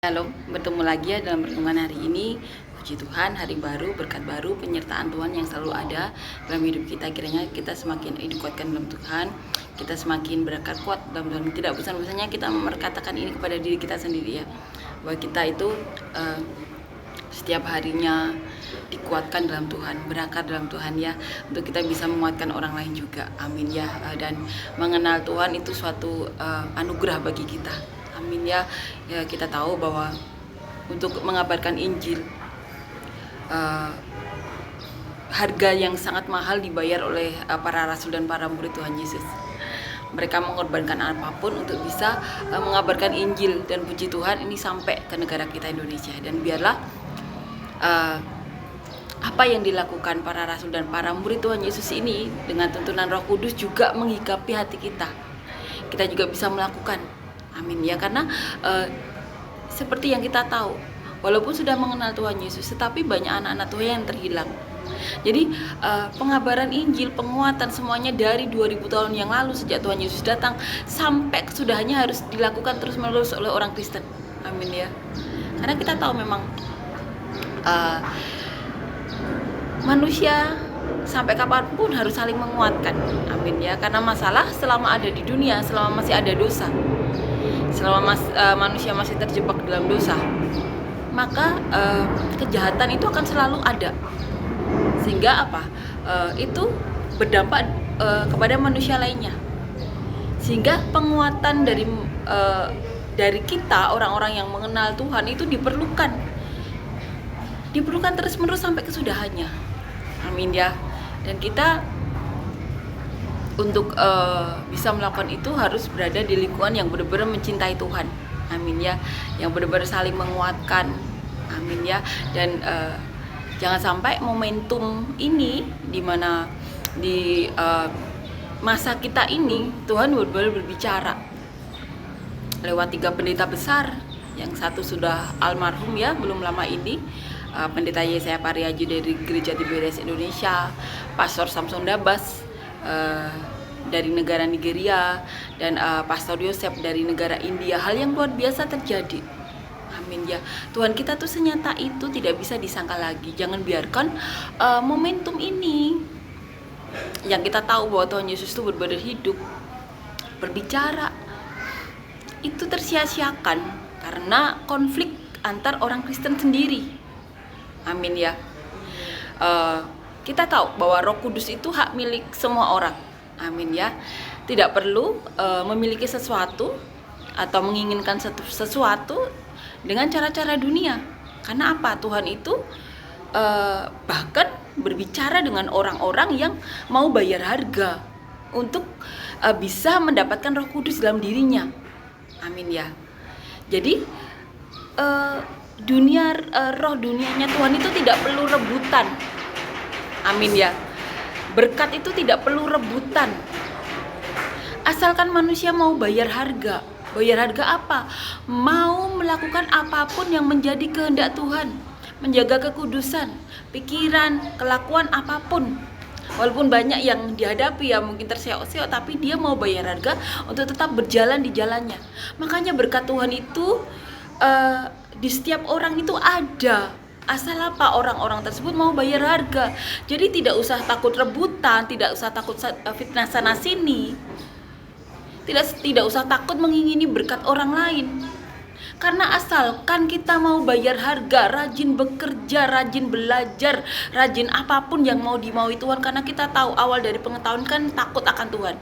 Shalom, bertemu lagi ya dalam renungan hari ini. Puji Tuhan, hari baru, berkat baru, penyertaan Tuhan yang selalu ada dalam hidup kita. Kiranya kita semakin dikuatkan dalam Tuhan, kita semakin berkat kuat dalam Tuhan. Tidak bosan-bosannya kita memperkatakan ini kepada diri kita sendiri ya, bahwa kita itu setiap harinya dikuatkan dalam Tuhan, berakar dalam Tuhan ya, untuk kita bisa menguatkan orang lain juga. Amin ya. Dan mengenal Tuhan itu suatu anugerah bagi kita. Amin ya. Kita tahu bahwa untuk mengabarkan Injil harga yang sangat mahal dibayar oleh para rasul dan para murid Tuhan Yesus. Mereka mengorbankan apapun untuk bisa mengabarkan Injil, dan puji Tuhan ini sampai ke negara kita Indonesia. Dan biarlah apa yang dilakukan para rasul dan para murid Tuhan Yesus ini dengan tuntunan Roh Kudus juga menghinggapi hati kita. Kita juga bisa melakukan. Amin ya, karena seperti yang kita tahu, walaupun sudah mengenal Tuhan Yesus, tetapi banyak anak-anak Tuhan yang terhilang. Jadi pengabaran Injil, penguatan semuanya dari 2000 tahun yang lalu sejak Tuhan Yesus datang sampai kesudahannya harus dilakukan terus-menerus oleh orang Kristen. Amin ya. Karena kita tahu memang manusia sampai kapanpun harus saling menguatkan. Amin ya. Karena masalah selama ada di dunia, selama masih ada dosa, selama manusia masih terjebak dalam dosa, maka kejahatan itu akan selalu ada. Sehingga itu berdampak kepada manusia lainnya. Sehingga penguatan dari kita, orang-orang yang mengenal Tuhan itu diperlukan terus-menerus sampai kesudahannya. Amin ya. Dan kita untuk bisa melakukan itu harus berada di lingkungan yang benar-benar mencintai Tuhan. Amin ya. Yang benar-benar saling menguatkan. Amin ya. Dan jangan sampai momentum ini dimana di masa kita ini Tuhan benar-benar berbicara lewat 3 pendeta besar. Yang satu sudah almarhum ya, belum lama ini, Pendeta Yesaya Pariaji dari Gereja Tiberias Indonesia, Pastor Samson Dabas dari negara Nigeria, dan Pastor Yosef dari negara India. Hal yang luar biasa terjadi. Amin ya. Tuhan kita tuh senyata itu, tidak bisa disangka lagi. Jangan biarkan momentum ini yang kita tahu bahwa Tuhan Yesus itu benar-benar hidup, berbicara, itu tersia-siakan karena konflik antar orang Kristen sendiri. Amin ya. Kita tahu bahwa Roh Kudus itu hak milik semua orang. Amin ya. Tidak perlu memiliki sesuatu atau menginginkan sesuatu dengan cara-cara dunia. Karena apa? Tuhan itu bahkan berbicara dengan orang-orang yang mau bayar harga untuk bisa mendapatkan Roh Kudus dalam dirinya. Amin ya. Jadi roh dunianya Tuhan itu tidak perlu rebutan. Amin ya. Berkat itu tidak perlu rebutan. Asalkan manusia mau bayar harga. Bayar harga apa? Mau melakukan apapun yang menjadi kehendak Tuhan, menjaga kekudusan, pikiran, kelakuan apapun. Walaupun banyak yang dihadapi ya, mungkin terseok-seok, tapi dia mau bayar harga untuk tetap berjalan di jalannya. Makanya berkat Tuhan itu di setiap orang itu ada. Asal apa? Orang-orang tersebut mau bayar harga. Jadi tidak usah takut rebutan, tidak usah takut fitnah sana sini, tidak usah takut mengingini berkat orang lain. Karena asalkan kita mau bayar harga, rajin bekerja, rajin belajar, rajin apapun yang mau dimaui Tuhan. Karena kita tahu awal dari pengetahuan kan takut akan Tuhan.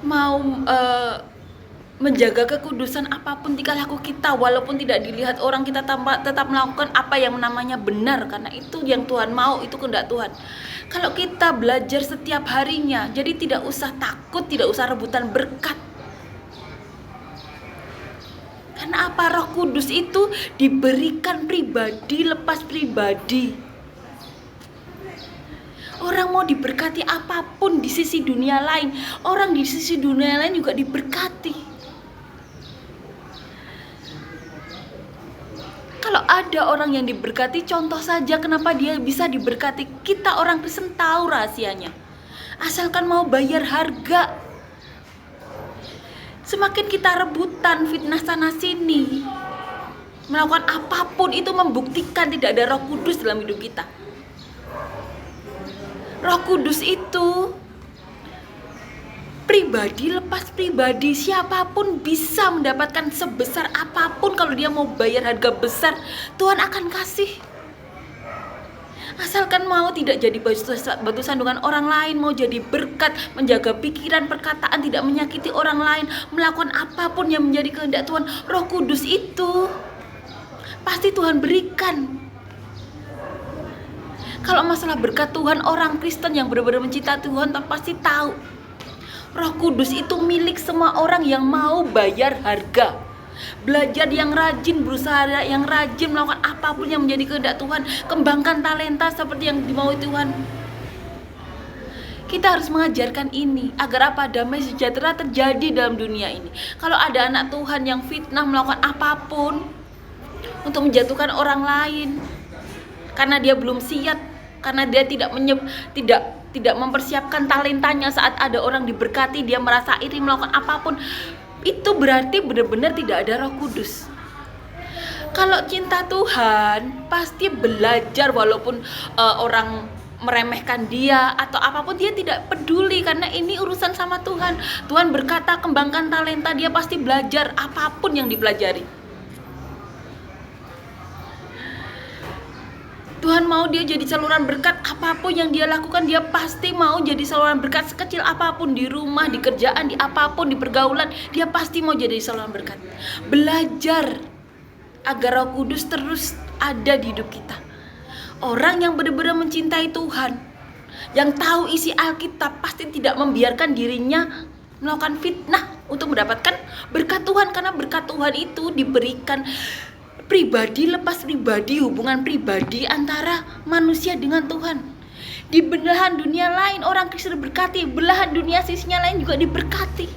Mau menjaga kekudusan apapun tingkah laku kita, walaupun tidak dilihat orang, kita tetap melakukan apa yang namanya benar, karena itu yang Tuhan mau, itu kehendak Tuhan. Kalau kita belajar setiap harinya, jadi tidak usah takut, tidak usah rebutan berkat. Karena apa? Roh Kudus itu diberikan pribadi, lepas pribadi. Orang mau diberkati apapun di sisi dunia lain, orang di sisi dunia lain juga diberkati. Kalau ada orang yang diberkati, contoh saja kenapa dia bisa diberkati. Kita orang Kristen tahu rahasianya. Asalkan mau bayar harga. Semakin kita rebutan fitnah sana sini, melakukan apapun, itu membuktikan tidak ada Roh Kudus dalam hidup kita. Roh Kudus itu pribadi lepas pribadi, siapapun bisa mendapatkan sebesar apapun. Kalau dia mau bayar harga besar, Tuhan akan kasih. Asalkan mau tidak jadi batu sandungan orang lain, mau jadi berkat, menjaga pikiran, perkataan, tidak menyakiti orang lain, melakukan apapun yang menjadi kehendak Tuhan, Roh Kudus itu pasti Tuhan berikan. Kalau masalah berkat Tuhan, orang Kristen yang benar-benar mencintai Tuhan pasti tahu Roh Kudus itu milik semua orang yang mau bayar harga. Belajar yang rajin, berusaha yang rajin, melakukan apapun yang menjadi kehendak Tuhan. Kembangkan talenta seperti yang dimaui Tuhan. Kita harus mengajarkan ini agar apa? Damai sejahtera terjadi dalam dunia ini. Kalau ada anak Tuhan yang fitnah, melakukan apapun untuk menjatuhkan orang lain karena dia belum siap, karena dia tidak mempersiapkan talentanya, saat ada orang diberkati dia merasa iri, melakukan apapun, itu berarti benar-benar tidak ada Roh Kudus. Kalau cinta Tuhan pasti belajar, walaupun orang meremehkan dia atau apapun, dia tidak peduli karena ini urusan sama Tuhan. Tuhan berkata kembangkan talenta, dia pasti belajar apapun yang dipelajari. Tuhan mau dia jadi saluran berkat, apapun yang dia lakukan dia pasti mau jadi saluran berkat. Sekecil apapun, di rumah, di kerjaan, di apapun, di pergaulan, dia pasti mau jadi saluran berkat. Belajar agar Roh Kudus terus ada di hidup kita. Orang yang benar-benar mencintai Tuhan, yang tahu isi Alkitab, pasti tidak membiarkan dirinya melakukan fitnah untuk mendapatkan berkat Tuhan. Karena berkat Tuhan itu diberikan pribadi lepas pribadi, hubungan pribadi antara manusia dengan Tuhan. Di belahan dunia lain orang Kristen diberkati, belahan dunia sisinya lain juga diberkati.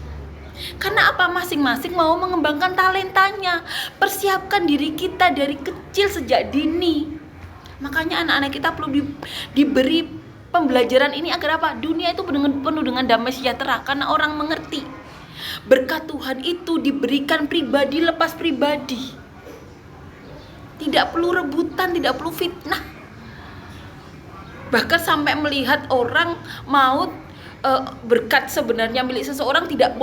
Karena apa? Masing-masing mau mengembangkan talentanya. Persiapkan diri kita dari kecil sejak dini. Makanya anak-anak kita perlu diberi pembelajaran ini agar apa? Dunia itu penuh dengan damai sejahtera, karena orang mengerti berkat Tuhan itu diberikan pribadi lepas pribadi. Tidak perlu rebutan, tidak perlu fitnah. Bahkan sampai melihat orang mau berkat sebenarnya milik seseorang tidak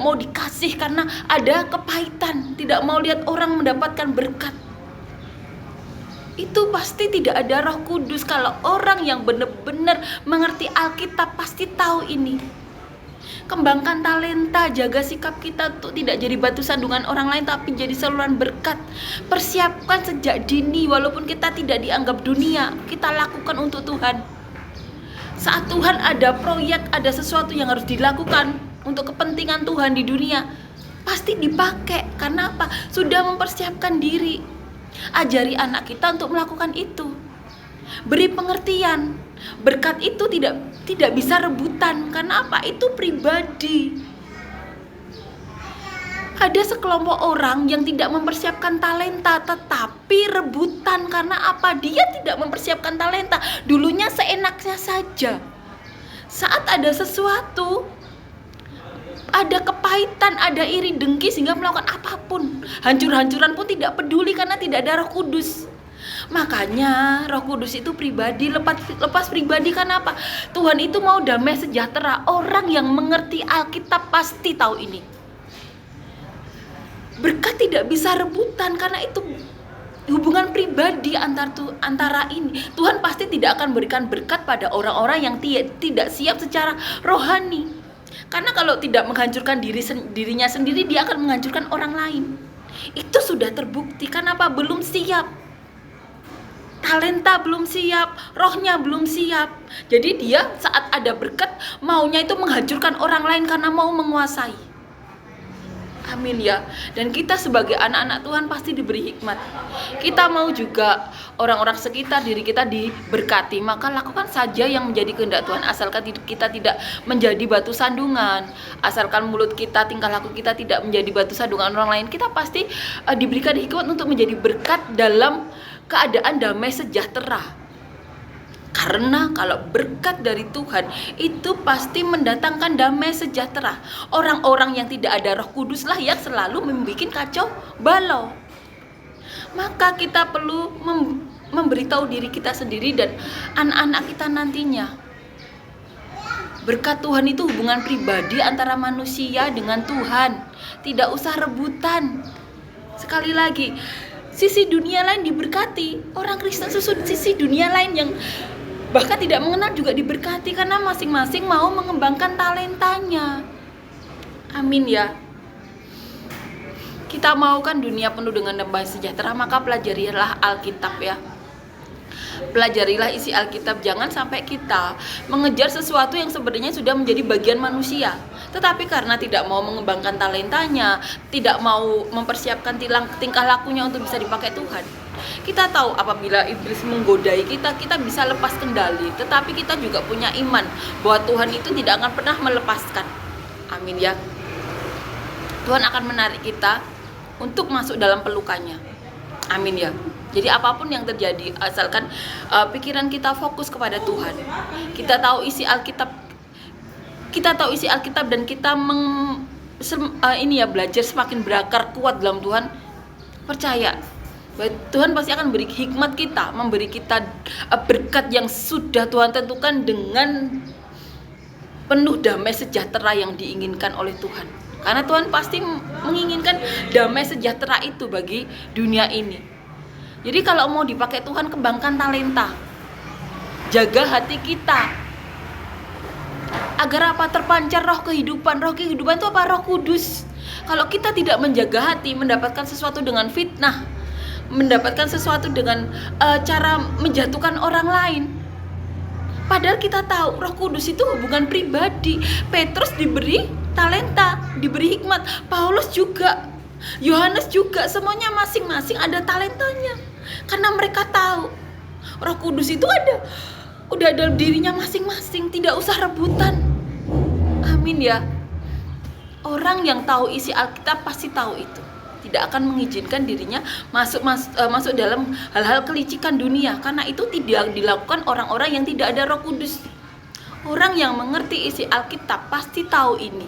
mau dikasih karena ada kepahitan, tidak mau lihat orang mendapatkan berkat. Itu pasti tidak ada Roh Kudus. Kalau orang yang benar-benar mengerti Alkitab pasti tahu ini. Kembangkan talenta, jaga sikap kita untuk tidak jadi batu sandungan orang lain, tapi jadi saluran berkat. Persiapkan sejak dini, walaupun kita tidak dianggap dunia, kita lakukan untuk Tuhan. Saat Tuhan ada proyek, ada sesuatu yang harus dilakukan untuk kepentingan Tuhan di dunia, pasti dipakai. Karena apa? Sudah mempersiapkan diri. Ajari anak kita untuk melakukan itu. Beri pengertian. Berkat itu tidak bisa rebutan. Karena apa? Itu pribadi. Ada sekelompok orang yang tidak mempersiapkan talenta, tetapi rebutan. Karena apa? Dia tidak mempersiapkan talenta. Dulunya seenaknya saja. Saat ada sesuatu, ada kepahitan, ada iri dengki, sehingga melakukan apapun, hancur-hancuran pun tidak peduli karena tidak ada Roh Kudus. Makanya Roh Kudus itu pribadi lepas pribadi. Karena apa? Tuhan itu mau damai sejahtera. Orang yang mengerti Alkitab pasti tahu ini. Berkat tidak bisa rebutan karena itu hubungan pribadi antara ini. Tuhan pasti tidak akan berikan berkat pada orang-orang yang tidak siap secara rohani. Karena kalau tidak menghancurkan dirinya sendiri, dia akan menghancurkan orang lain. Itu sudah terbukti. Kenapa? Belum siap. Talenta belum siap, rohnya belum siap. Jadi dia saat ada berkat, maunya itu menghancurkan orang lain karena mau menguasai. Amin ya. Dan kita sebagai anak-anak Tuhan pasti diberi hikmat. Kita mau juga orang-orang sekitar diri kita diberkati, maka lakukan saja yang menjadi kehendak Tuhan. Asalkan kita tidak menjadi batu sandungan, asalkan mulut kita, tingkah laku kita tidak menjadi batu sandungan orang lain, kita pasti diberikan hikmat untuk menjadi berkat dalam keadaan damai sejahtera. Karena kalau berkat dari Tuhan itu pasti mendatangkan damai sejahtera. Orang-orang yang tidak ada Roh Kudus lah yang selalu membuat kacau balau. Maka kita perlu memberitahu diri kita sendiri dan anak-anak kita nantinya. Berkat Tuhan itu hubungan pribadi antara manusia dengan Tuhan. Tidak usah rebutan. Sekali lagi, sisi dunia lain diberkati. Orang Kristen sisi dunia lain yang bahkan tidak mengenal juga diberkati, karena masing-masing mau mengembangkan talentanya. Amin ya. Kita mau kan dunia penuh dengan damai sejahtera, maka pelajarilah Alkitab ya. Pelajarilah isi Alkitab. Jangan sampai kita mengejar sesuatu yang sebenarnya sudah menjadi bagian manusia, tetapi karena tidak mau mengembangkan talentanya, tidak mau mempersiapkan tingkah lakunya untuk bisa dipakai Tuhan. Kita tahu apabila iblis menggodai kita, kita bisa lepas kendali. Tetapi kita juga punya iman bahwa Tuhan itu tidak akan pernah melepaskan. Amin ya. Tuhan akan menarik kita untuk masuk dalam pelukannya. Amin ya. Jadi apapun yang terjadi, asalkan pikiran kita fokus kepada Tuhan. Kita tahu isi Alkitab. Dan kita belajar semakin berakar kuat dalam Tuhan. Percaya Tuhan pasti akan beri hikmat kita, memberi kita berkat yang sudah Tuhan tentukan dengan penuh damai sejahtera yang diinginkan oleh Tuhan. Karena Tuhan pasti menginginkan damai sejahtera itu bagi dunia ini. Jadi kalau mau dipakai Tuhan, kembangkan talenta. Jaga hati kita. Agar apa? Terpancar roh kehidupan. Roh kehidupan itu apa? Roh Kudus. Kalau kita tidak menjaga hati, mendapatkan sesuatu dengan fitnah, mendapatkan sesuatu dengan cara menjatuhkan orang lain. Padahal kita tahu Roh Kudus itu hubungan pribadi. Petrus diberi talenta, diberi hikmat. Paulus juga, Yohanes juga, semuanya masing-masing ada talentanya. Karena mereka tahu Roh Kudus itu udah dalam dirinya masing-masing. Tidak usah rebutan. Amin ya. Orang yang tahu isi Alkitab pasti tahu itu. Tidak akan mengizinkan dirinya masuk dalam hal-hal kelicikan dunia, karena itu tidak dilakukan orang-orang yang tidak ada Roh Kudus. Orang yang mengerti isi Alkitab pasti tahu ini.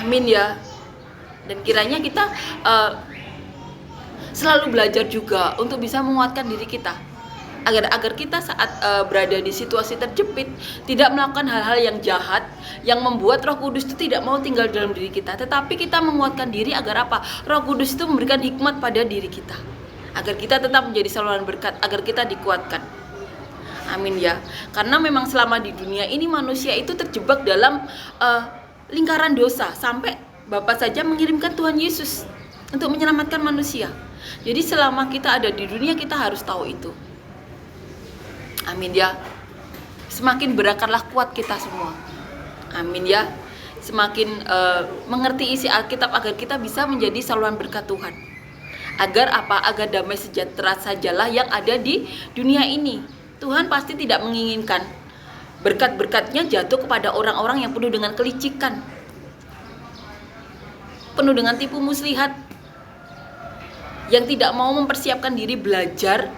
Amin ya. Dan kiranya kita selalu belajar juga untuk bisa menguatkan diri kita, agar kita saat berada di situasi terjepit tidak melakukan hal-hal yang jahat yang membuat Roh Kudus itu tidak mau tinggal dalam diri kita, tetapi kita menguatkan diri agar apa? Roh Kudus itu memberikan hikmat pada diri kita, agar kita tetap menjadi saluran berkat, agar kita dikuatkan. Amin ya. Karena memang selama di dunia ini manusia itu terjebak dalam lingkaran dosa, sampai Bapa saja mengirimkan Tuhan Yesus untuk menyelamatkan manusia. Jadi selama kita ada di dunia, kita harus tahu itu. Amin ya. Semakin berakarlah kuat kita semua. Amin ya. Semakin mengerti isi Alkitab agar kita bisa menjadi saluran berkat Tuhan. Agar apa? Agar damai sejahtera sajalah yang ada di dunia ini. Tuhan pasti tidak menginginkan berkat-berkatnya jatuh kepada orang-orang yang penuh dengan kelicikan, penuh dengan tipu muslihat, yang tidak mau mempersiapkan diri belajar,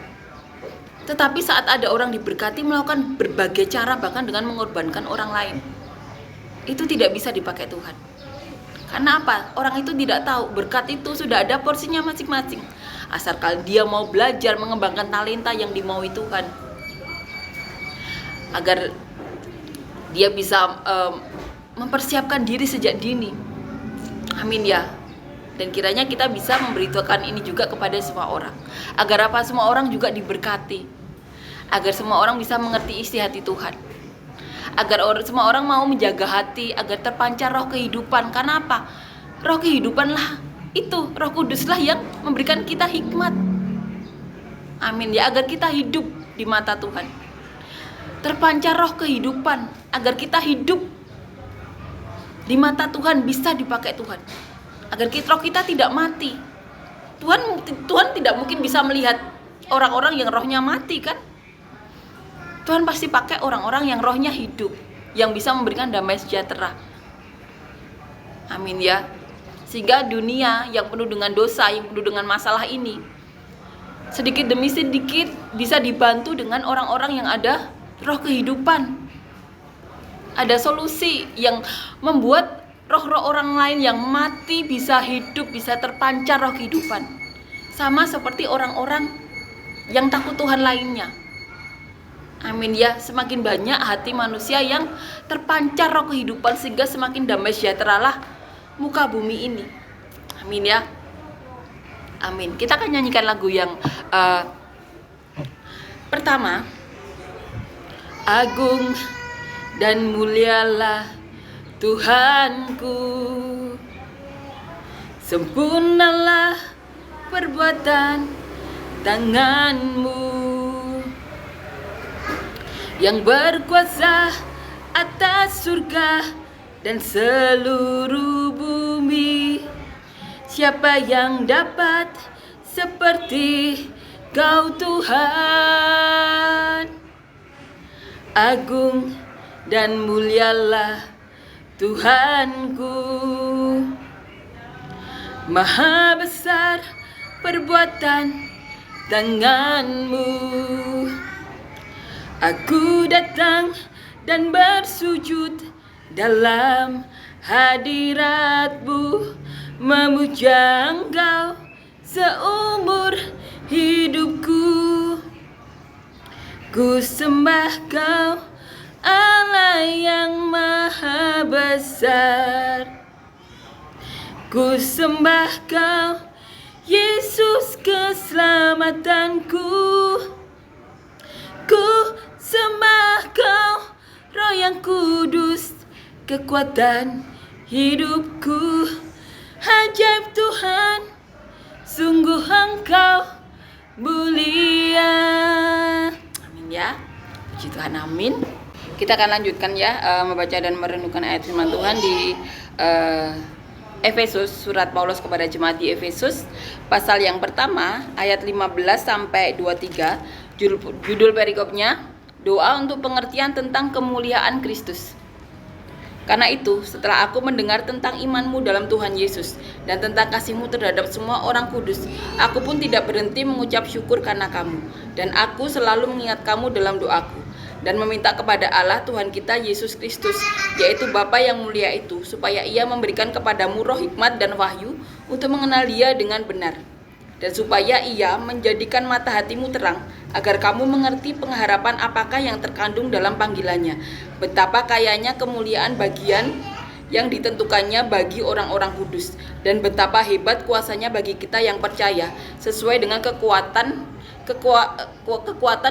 tetapi saat ada orang diberkati melakukan berbagai cara, bahkan dengan mengorbankan orang lain. Itu tidak bisa dipakai Tuhan. Karena apa? Orang itu tidak tahu berkat itu sudah ada porsinya masing-masing. Asalkan dia mau belajar mengembangkan talenta yang dimaui Tuhan, agar dia bisa mempersiapkan diri sejak dini. Amin ya. Dan kiranya kita bisa memberitahukan ini juga kepada semua orang, agar apa? Semua orang juga diberkati, agar semua orang bisa mengerti isi hati Tuhan, agar semua orang mau menjaga hati, agar terpancar roh kehidupan. Karena apa? Roh kehidupanlah itu, Roh Kuduslah yang memberikan kita hikmat. Amin ya. Agar kita hidup di mata Tuhan, terpancar roh kehidupan, agar kita hidup di mata Tuhan, bisa dipakai Tuhan, agar roh kita tidak mati. Tuhan tidak mungkin bisa melihat orang-orang yang rohnya mati kan. Tuhan pasti pakai orang-orang yang rohnya hidup, yang bisa memberikan damai sejahtera. Amin ya. Sehingga dunia yang penuh dengan dosa, yang penuh dengan masalah ini sedikit demi sedikit bisa dibantu dengan orang-orang yang ada roh kehidupan. Ada solusi yang membuat roh-roh orang lain yang mati bisa hidup, bisa terpancar roh kehidupan. Sama seperti orang-orang yang takut Tuhan lainnya. Amin ya, semakin banyak hati manusia yang terpancar roh kehidupan sehingga semakin damai sejahteralah muka bumi ini. Amin ya. Amin. Kita akan nyanyikan lagu yang pertama. Agung dan mulialah Tuhanku, sempurnalah perbuatan tanganmu, yang berkuasa atas surga dan seluruh bumi. Siapa yang dapat seperti Kau Tuhan? Agung dan mulialah Tuhanku, maha besar perbuatan tanganmu. Aku datang dan bersujud dalam hadirat-Mu, memuja Engkau seumur hidupku. Ku sembah Kau, Allah yang maha besar. Ku sembah Kau, Yesus keselamatanku. Ku sembah Kau, Roh yang kudus, kekuatan hidupku. Ajaib Tuhan, sungguh Engkau mulia. Amin ya. Puji Tuhan, amin. Kita akan lanjutkan ya, membaca dan merenungkan ayat firman Tuhan di Efesus, surat Paulus kepada jemaat di Efesus, pasal yang pertama ayat 15 sampai 23. Judul perikopnya, doa untuk pengertian tentang kemuliaan Kristus. Karena itu, setelah aku mendengar tentang imanmu dalam Tuhan Yesus dan tentang kasihmu terhadap semua orang kudus, aku pun tidak berhenti mengucap syukur karena kamu. Dan aku selalu mengingat kamu dalam doaku dan meminta kepada Allah Tuhan kita Yesus Kristus, yaitu Bapa yang mulia itu, supaya Ia memberikan kepadamu roh hikmat dan wahyu untuk mengenal Dia dengan benar. Dan supaya Ia menjadikan mata hatimu terang, agar kamu mengerti pengharapan apakah yang terkandung dalam panggilannya, betapa kayanya kemuliaan bagian yang ditentukannya bagi orang-orang kudus, dan betapa hebat kuasanya bagi kita yang percaya, sesuai dengan kekuatan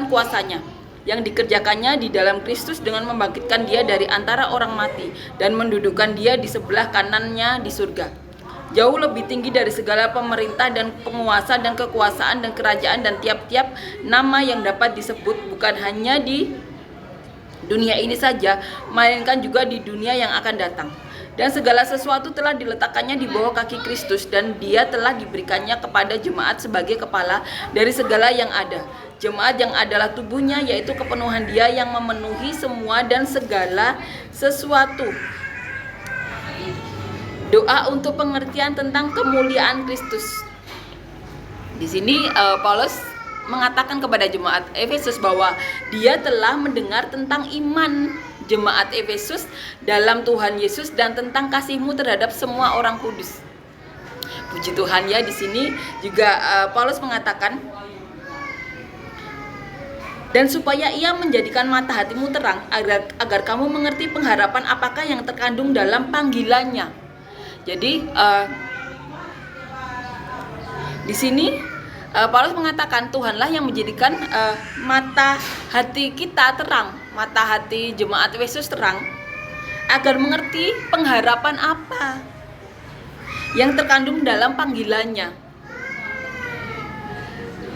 kuasanya yang dikerjakannya di dalam Kristus dengan membangkitkan Dia dari antara orang mati dan mendudukkan Dia di sebelah kanannya di surga, jauh lebih tinggi dari segala pemerintah dan penguasa dan kekuasaan dan kerajaan dan tiap-tiap nama yang dapat disebut, bukan hanya di dunia ini saja, melainkan juga di dunia yang akan datang. Dan segala sesuatu telah diletakkannya di bawah kaki Kristus, dan Dia telah diberikannya kepada jemaat sebagai kepala dari segala yang ada. Jemaat yang adalah tubuhnya, yaitu kepenuhan Dia yang memenuhi semua dan segala sesuatu. Doa untuk pengertian tentang kemuliaan Kristus. Di sini Paulus mengatakan kepada jemaat Efesus bahwa dia telah mendengar tentang iman jemaat Efesus dalam Tuhan Yesus dan tentang kasihmu terhadap semua orang kudus. Puji Tuhan ya, di sini juga Paulus mengatakan, dan supaya Ia menjadikan mata hatimu terang, agar kamu mengerti pengharapan apakah yang terkandung dalam panggilannya. Jadi di sini Paulus mengatakan Tuhanlah yang menjadikan mata hati kita terang, mata hati jemaat Efesus terang, agar mengerti pengharapan apa yang terkandung dalam panggilannya.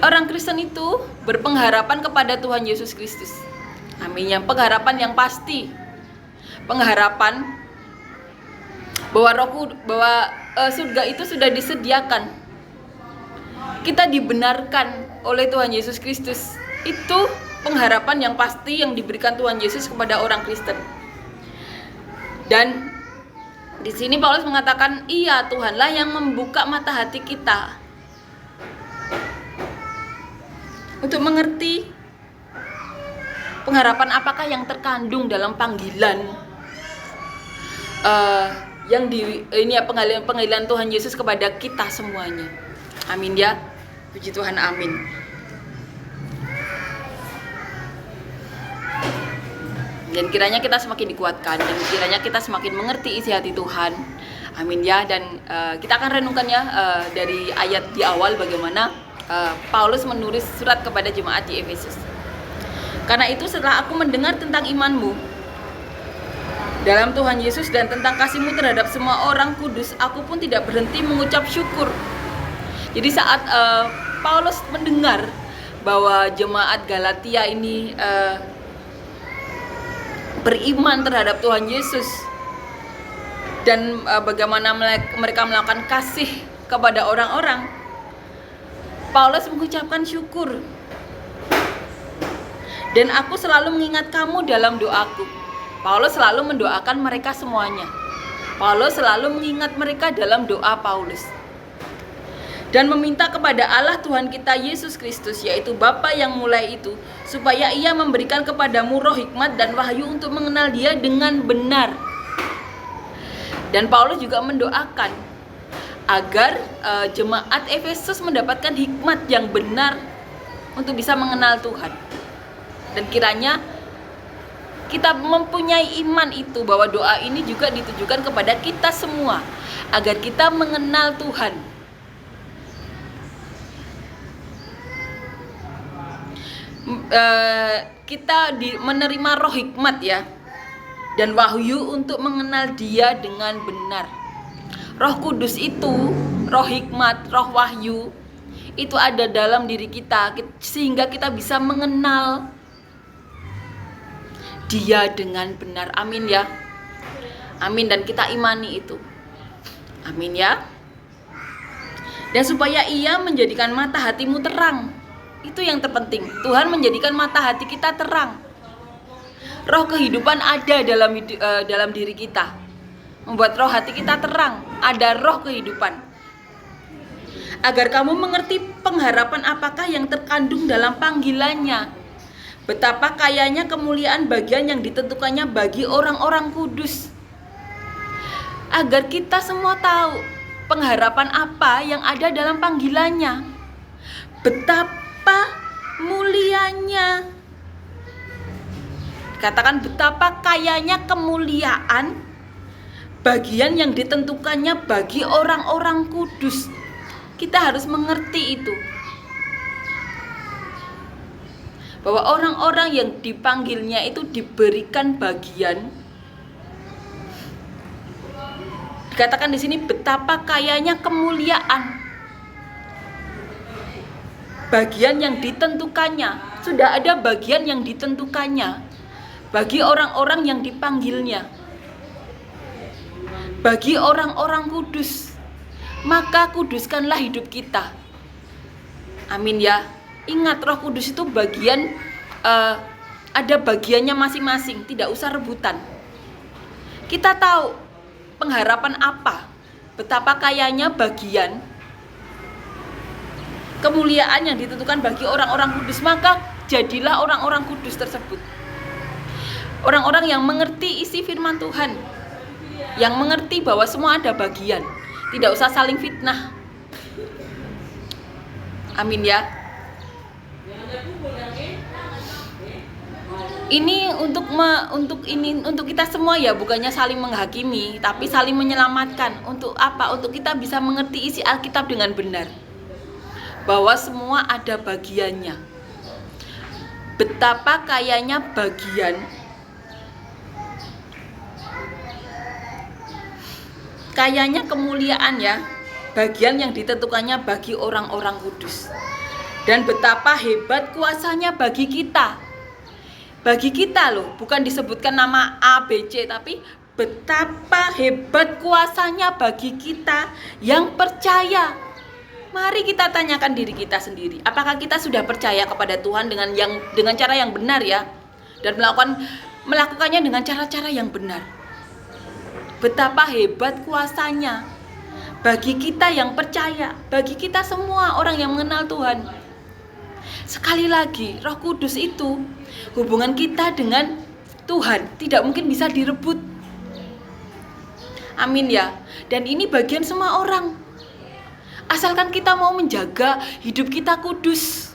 Orang Kristen itu berpengharapan kepada Tuhan Yesus Kristus. Amin. Yang pengharapan yang pasti, pengharapan bahwa surga itu sudah disediakan. Kita dibenarkan oleh Tuhan Yesus Kristus. Itu pengharapan yang pasti yang diberikan Tuhan Yesus kepada orang Kristen. Dan di sini Paulus mengatakan, iya, Tuhanlah yang membuka mata hati kita. untuk mengerti pengharapan apakah yang terkandung dalam panggilan panggilan Tuhan Yesus kepada kita semuanya. Amin ya. Puji Tuhan, amin. Dan kiranya kita semakin dikuatkan, dan kiranya kita semakin mengerti isi hati Tuhan. Amin ya. Dan kita akan renungkan ya dari ayat di awal bagaimana Paulus menulis surat kepada jemaat di Efesus. Karena itu setelah aku mendengar tentang imanmu dalam Tuhan Yesus dan tentang kasihmu terhadap semua orang kudus, aku pun tidak berhenti mengucap syukur. Jadi saat Paulus mendengar bahwa jemaat Galatia ini beriman terhadap Tuhan Yesus dan bagaimana mereka melakukan kasih kepada orang-orang, Paulus mengucapkan syukur. Dan aku selalu mengingat kamu dalam doaku. Paulus selalu mendoakan mereka semuanya. Paulus selalu mengingat mereka dalam doa Paulus. Dan meminta kepada Allah Tuhan kita Yesus Kristus, yaitu Bapa yang mulai itu, supaya Ia memberikan kepadamu roh hikmat dan wahyu untuk mengenal Dia dengan benar. Dan Paulus juga mendoakan agar jemaat Efesus mendapatkan hikmat yang benar untuk bisa mengenal Tuhan. Dan kiranya kita mempunyai iman itu, bahwa doa ini juga ditujukan kepada kita semua agar kita mengenal Tuhan. Kita menerima roh hikmat ya, dan wahyu untuk mengenal Dia dengan benar. Roh Kudus itu, roh hikmat, roh wahyu itu ada dalam diri kita, sehingga kita bisa mengenal Dia dengan benar. Amin ya. Amin, dan kita imani itu. Amin ya. Dan supaya Ia menjadikan mata hatimu terang. Itu yang terpenting. Tuhan menjadikan mata hati kita terang. Roh kehidupan ada dalam diri kita, membuat roh hati kita terang. Ada roh kehidupan. Agar kamu mengerti pengharapan apakah yang terkandung dalam panggilannya, betapa kayanya kemuliaan bagian yang ditentukannya bagi orang-orang kudus. Agar kita semua tahu pengharapan apa yang ada dalam panggilannya, betapa mulianya. Katakan, betapa kayanya kemuliaan bagian yang ditentukannya bagi orang-orang kudus. Kita harus mengerti itu, bahwa orang-orang yang dipanggilnya itu diberikan bagian. Dikatakan di sini betapa kayanya kemuliaan bagian yang ditentukannya. Sudah ada bagian yang ditentukannya bagi orang-orang yang dipanggilnya, bagi orang-orang kudus. Maka kuduskanlah hidup kita. Amin ya. Ingat, Roh Kudus itu bagian, ada bagiannya masing-masing, tidak usah rebutan. Kita tahu pengharapan apa, betapa kayanya bagian kemuliaan yang ditentukan bagi orang-orang kudus. Maka jadilah orang-orang kudus tersebut, orang-orang yang mengerti isi firman Tuhan, yang mengerti bahwa semua ada bagian, tidak usah saling fitnah. Amin ya. Ini untuk kita semua ya, bukannya saling menghakimi, tapi saling menyelamatkan. Untuk apa? Untuk kita bisa mengerti isi Alkitab dengan benar, bahwa semua ada bagiannya. Betapa kayanya bagian, kayanya kemuliaan ya, bagian yang ditentukannya bagi orang-orang kudus. Dan betapa hebat kuasanya bagi kita. Bagi kita loh, bukan disebutkan nama A, B, C, tapi betapa hebat kuasanya bagi kita yang percaya. Mari kita tanyakan diri kita sendiri, apakah kita sudah percaya kepada Tuhan dengan cara yang benar ya, dan melakukannya dengan cara-cara yang benar. Betapa hebat kuasanya bagi kita yang percaya, bagi kita semua orang yang mengenal Tuhan. Sekali lagi, Roh Kudus itu hubungan kita dengan Tuhan tidak mungkin bisa direbut. Amin ya. Dan ini bagian semua orang. Asalkan kita mau menjaga hidup kita kudus.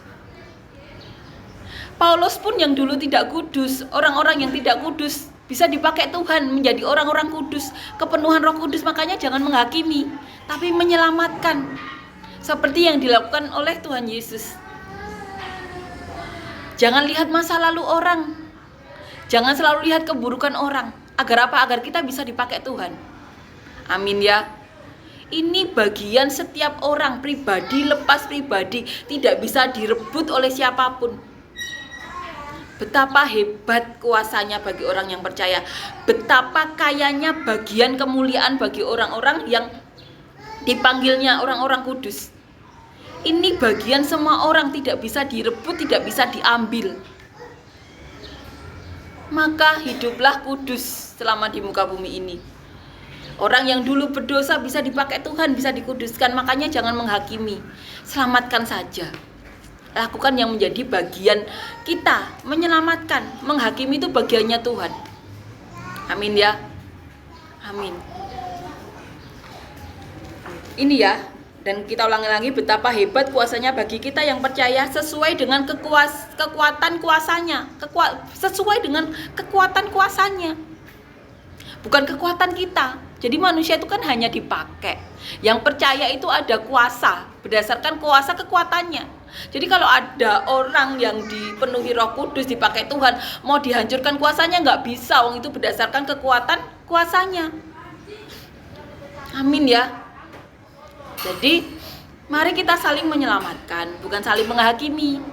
Paulus pun yang dulu tidak kudus, orang-orang yang tidak kudus bisa dipakai Tuhan menjadi orang-orang kudus. Kepenuhan Roh Kudus, makanya jangan menghakimi, tapi menyelamatkan. Seperti yang dilakukan oleh Tuhan Yesus. Jangan lihat masa lalu orang. Jangan selalu lihat keburukan orang. Agar apa? Agar kita bisa dipakai Tuhan. Amin ya. Ini bagian setiap orang, pribadi lepas pribadi, tidak bisa direbut oleh siapapun. Betapa hebat kuasanya bagi orang yang percaya. Betapa kayanya bagian kemuliaan bagi orang-orang yang dipanggilnya orang-orang kudus. Ini bagian semua orang, tidak bisa direbut, tidak bisa diambil. Maka hiduplah kudus selama di muka bumi ini. Orang yang dulu berdosa bisa dipakai Tuhan, bisa dikuduskan. Makanya jangan menghakimi, selamatkan saja. Lakukan yang menjadi bagian kita, menyelamatkan. Menghakimi itu bagiannya Tuhan. Amin ya. Amin. Ini ya. Dan kita ulangi-ulangi betapa hebat kuasanya bagi kita yang percaya, sesuai dengan kekuatan kuasanya, sesuai dengan kekuatan kuasanya, bukan kekuatan kita. Jadi manusia itu kan hanya dipakai. Yang percaya itu ada kuasa berdasarkan kuasa kekuatannya. Jadi kalau ada orang yang dipenuhi Roh Kudus, dipakai Tuhan, mau dihancurkan kuasanya nggak bisa, wong itu berdasarkan kekuatan kuasanya. Amin ya. Jadi, mari kita saling menyelamatkan, bukan saling menghakimi.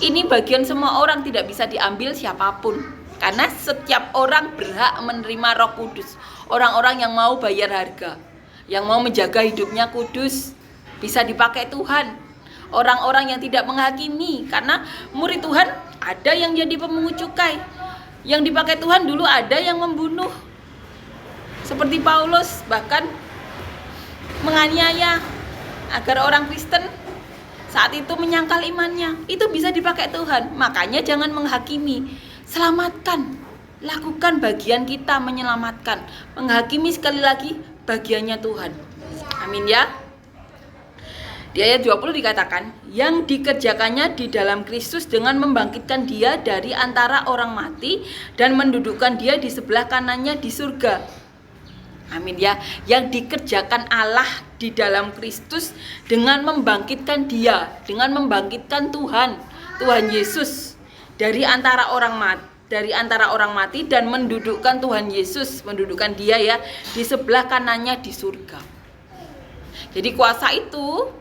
Ini bagian semua orang, tidak bisa diambil siapapun. Karena setiap orang berhak menerima Roh Kudus. Orang-orang yang mau bayar harga, yang mau menjaga hidupnya kudus, bisa dipakai Tuhan. Orang-orang yang tidak menghakimi, karena murid Tuhan ada yang jadi pemungut cukai. Yang dipakai Tuhan dulu ada yang membunuh. Seperti Paulus, bahkan menganiaya agar orang Kristen saat itu menyangkal imannya. Itu bisa dipakai Tuhan. Makanya jangan menghakimi, selamatkan. Lakukan bagian kita menyelamatkan. Menghakimi sekali lagi bagiannya Tuhan. Amin ya. Di ayat 20 dikatakan, yang dikerjakannya di dalam Kristus dengan membangkitkan dia dari antara orang mati dan mendudukkan dia di sebelah kanannya di surga. Amin ya. Yang dikerjakan Allah di dalam Kristus dengan membangkitkan dia, dengan membangkitkan Tuhan Yesus dari antara orang mati, dan mendudukkan Tuhan Yesus, mendudukkan dia ya di sebelah kanannya di surga. Jadi kuasa itu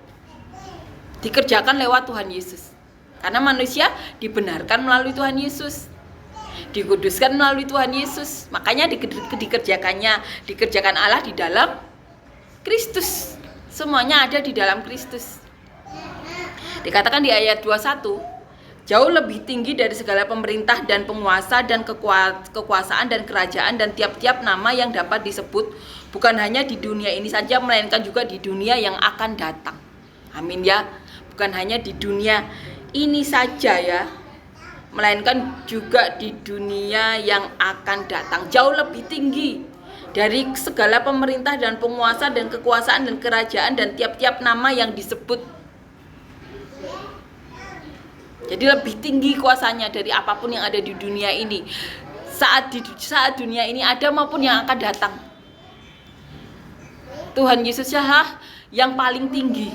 dikerjakan lewat Tuhan Yesus. Karena manusia dibenarkan melalui Tuhan Yesus, dikuduskan melalui Tuhan Yesus. Makanya dikerjakan Allah di dalam Kristus. Semuanya ada di dalam Kristus. Dikatakan di ayat 21, jauh lebih tinggi dari segala pemerintah dan penguasa dan kekuasaan dan kerajaan dan tiap-tiap nama yang dapat disebut, bukan hanya di dunia ini saja, melainkan juga di dunia yang akan datang. Amin ya. Bukan hanya di dunia ini saja ya, melainkan juga di dunia yang akan datang. Jauh lebih tinggi dari segala pemerintah dan penguasa dan kekuasaan dan kerajaan dan tiap-tiap nama yang disebut. Jadi lebih tinggi kuasanya dari apapun yang ada di dunia ini, saat dunia ini ada maupun yang akan datang. Tuhan Yesus yang paling tinggi,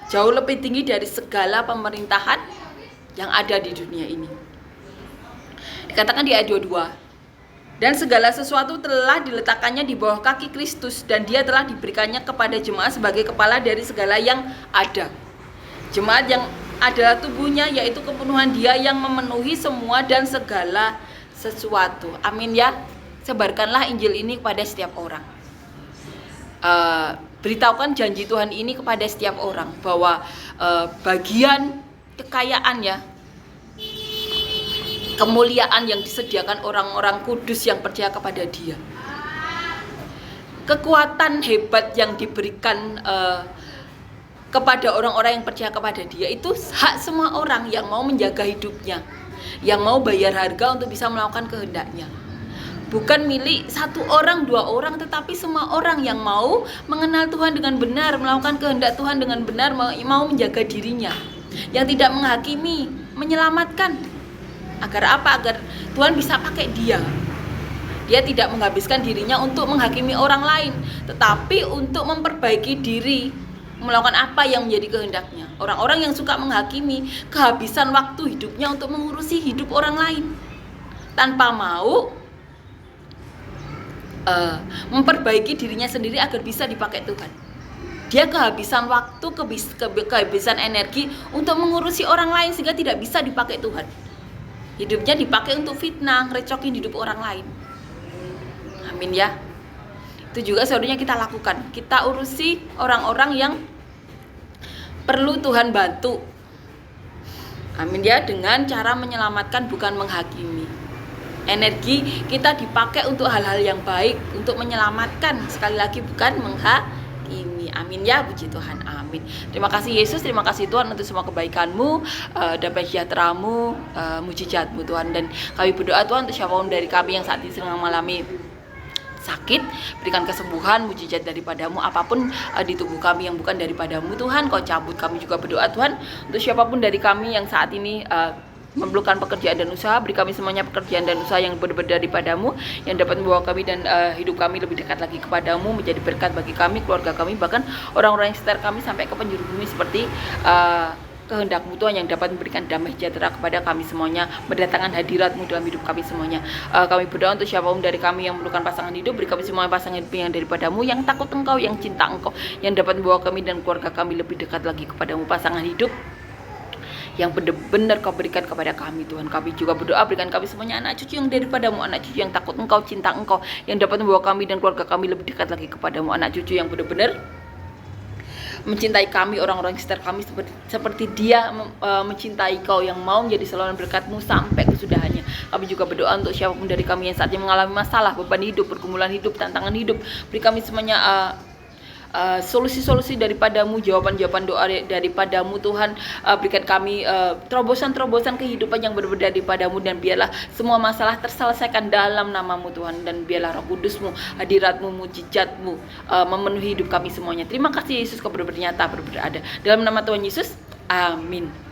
jauh lebih tinggi dari segala pemerintahan yang ada di dunia ini. Dikatakan di ayat 22, dan segala sesuatu telah diletakkannya di bawah kaki Kristus, dan dia telah diberikannya kepada jemaat sebagai kepala dari segala yang ada. Jemaat yang adalah tubuhnya, yaitu kepenuhan dia yang memenuhi semua dan segala sesuatu. Amin ya. Sebarkanlah Injil ini kepada setiap orang. Beritahukan janji Tuhan ini kepada setiap orang, bahwa bagian kekayaan ya, kemuliaan yang disediakan orang-orang kudus yang percaya kepada dia, kekuatan hebat yang diberikan kepada orang-orang yang percaya kepada dia. Itu hak semua orang yang mau menjaga hidupnya, yang mau bayar harga untuk bisa melakukan kehendaknya. Bukan milik satu orang, dua orang, tetapi semua orang yang mau mengenal Tuhan dengan benar, melakukan kehendak Tuhan dengan benar, mau menjaga dirinya, yang tidak menghakimi, menyelamatkan. Agar apa? Agar Tuhan bisa pakai dia. Dia tidak menghabiskan dirinya untuk menghakimi orang lain, tetapi untuk memperbaiki diri, melakukan apa yang menjadi kehendaknya. Orang-orang yang suka menghakimi kehabisan waktu hidupnya untuk mengurusi hidup orang lain tanpa mau memperbaiki dirinya sendiri agar bisa dipakai Tuhan. Dia kehabisan waktu, kehabisan energi untuk mengurusi orang lain sehingga tidak bisa dipakai Tuhan. Hidupnya dipakai untuk fitnah, ngerecokin hidup orang lain. Amin ya. Itu juga seharusnya kita lakukan. Kita urusi orang-orang yang perlu Tuhan bantu. Amin ya, dengan cara menyelamatkan, bukan menghakimi. Energi kita dipakai untuk hal-hal yang baik, untuk menyelamatkan, sekali lagi bukan menghakimi. Amin ya, puji Tuhan, amin. Terima kasih Yesus, terima kasih Tuhan untuk semua kebaikan-Mu, damai sejahtera-Mu, mujizat-Mu Tuhan. Dan kami berdoa Tuhan untuk siapapun dari kami yang saat ini sedang mengalami sakit, berikan kesembuhan, mujizat daripadamu. Apapun di tubuh kami yang bukan daripadamu Tuhan, Kau cabut. Kami juga berdoa Tuhan untuk siapapun dari kami yang saat ini memerlukan pekerjaan dan usaha, beri kami semuanya pekerjaan dan usaha yang benar-benar daripadamu, yang dapat membawa kami dan hidup kami lebih dekat lagi kepadamu, menjadi berkat bagi kami, keluarga kami, bahkan orang-orang yang sekitar kami sampai ke penjuru bumi, seperti kehendak-Mu Tuhan yang dapat memberikan damai sejahtera kepada kami semuanya, mendatangkan hadirat-Mu dalam hidup kami semuanya. Kami berdoa untuk siapapun dari kami yang memerlukan pasangan hidup, beri kami semuanya pasangan hidup yang daripadamu, yang takut Engkau, yang cinta Engkau, yang dapat membawa kami dan keluarga kami lebih dekat lagi kepadamu. Pasangan hidup yang benar-benar Kau berikan kepada kami Tuhan. Kami juga berdoa berikan kami semuanya anak cucu yang daripadamu, anak cucu yang takut Engkau, cinta Engkau, yang dapat membawa kami dan keluarga kami lebih dekat lagi kepadamu. Anak cucu yang benar-benar mencintai kami, orang-orang sekitar kami seperti dia mencintai Kau, yang mau menjadi saluran berkat-Mu sampai kesudahannya. Kami juga berdoa untuk siapapun dari kami yang saat ini mengalami masalah, beban hidup, pergumulan hidup, tantangan hidup, beri kami semuanya solusi-solusi daripadamu, jawaban-jawaban doa daripadamu Tuhan. Berikan kami terobosan-terobosan kehidupan yang berbeda daripadamu, dan biarlah semua masalah terselesaikan dalam nama-Mu Tuhan, dan biarlah Roh Kudus-Mu, hadirat-Mu, mujizat-Mu memenuhi hidup kami semuanya. Terima kasih Yesus, Kau benar-benar nyata, benar-benar ada. Dalam nama Tuhan Yesus, amin.